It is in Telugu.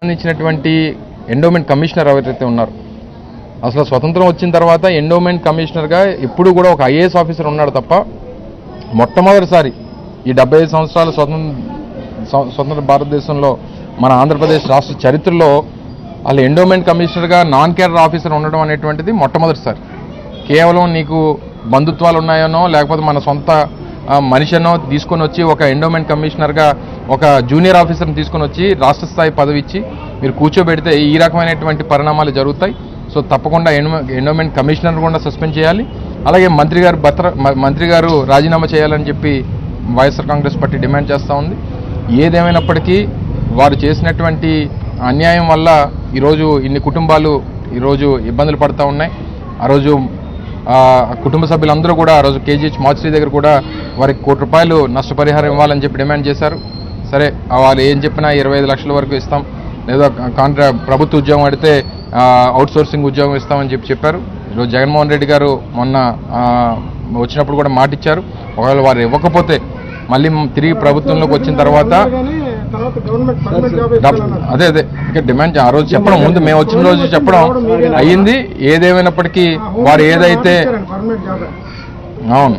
సంబంధించినటువంటి ఎండోమెంట్ కమిషనర్ ఎవరైతే ఉన్నారు, అసలు స్వతంత్రం వచ్చిన తర్వాత ఎండోమెంట్ కమిషనర్గా ఎప్పుడు కూడా ఒక ఐఏఎస్ ఆఫీసర్ ఉన్నాడు తప్ప మొట్టమొదటిసారి ఈ 75 సంవత్సరాల స్వతంత్ర భారతదేశంలో మన ఆంధ్రప్రదేశ్ రాష్ట్ర చరిత్రలో అసలు ఎండోమెంట్ కమిషనర్గా నాన్ క్యాడర్ ఆఫీసర్ ఉండడం అనేటువంటిది మొట్టమొదటిసారి. కేవలం నీకు బంధుత్వాలు ఉన్నాయనో లేకపోతే మన సొంత మనిషినో తీసుకొని వచ్చి ఒక ఎండోమెంట్ కమిషనర్గా ఒక జూనియర్ ఆఫీసర్ని తీసుకొని వచ్చి రాష్ట్ర స్థాయి పదవి ఇచ్చి మీరు కూర్చోబెడితే ఈ రకమైనటువంటి పరిణామాలు జరుగుతాయి. సో తప్పకుండా ఎండోమెంట్ కమిషనర్ కూడా సస్పెండ్ చేయాలి. అలాగే మంత్రి గారు రాజీనామా చేయాలని చెప్పి వైఎస్ఆర్ కాంగ్రెస్ పార్టీ డిమాండ్ చేస్తూ ఉంది. ఏదేమైనప్పటికీ వారు చేసినటువంటి అన్యాయం వల్ల ఈరోజు ఇన్ని కుటుంబాలు ఈరోజు ఇబ్బందులు పడుతూ ఉన్నాయి. ఆ రోజు కుటుంబ సభ్యులందరూ కూడా ఆ రోజు కేజీహెచ్ మార్చిరీ దగ్గర కూడా వారికి ₹1 నష్టపరిహారం ఇవ్వాలని చెప్పి డిమాండ్ చేశారు. సరే వాళ్ళు ఏం చెప్పినా 25 లక్షల వరకు ఇస్తాం, లేదా ప్రభుత్వ ఉద్యోగం అడిగితే అవుట్సోర్సింగ్ ఉద్యోగం ఇస్తామని చెప్పారు. ఈరోజు జగన్మోహన్ రెడ్డి గారు మొన్న వచ్చినప్పుడు కూడా మాట ఇచ్చారు, ఒకవేళ వారు ఇవ్వకపోతే మళ్ళీ తిరిగి ప్రభుత్వంలోకి వచ్చిన తర్వాత అదే ఇంకా డిమాండ్ ఆ రోజు చెప్పడం, ముందు మేము వచ్చిన రోజు చెప్పడం అయ్యింది. ఏదేమైనప్పటికీ వారు ఏదైతే అవును